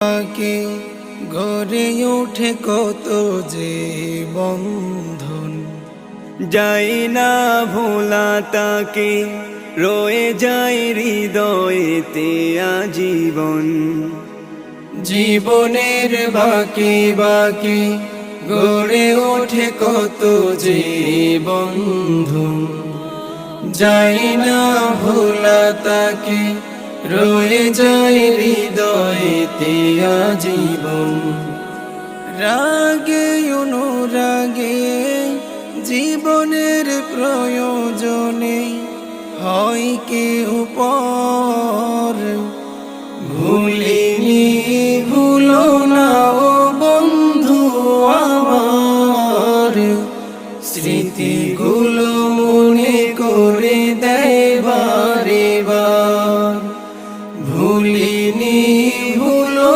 তাকে গড়ে ওঠে কত যে বন্ধন, যাই না ভোলা তাকে, রয়ে যায় হৃদয়েতে আজীবন। জীবনের বাকি বাকি গড়ে ওঠে কত যে বন্ধন, যাই না ভোলা তাকে, রয়ে যায় হৃদয়েতে আজীবন। রাগে অনুরাগে জীবনের প্রয়োজনে হয় কেউ পর,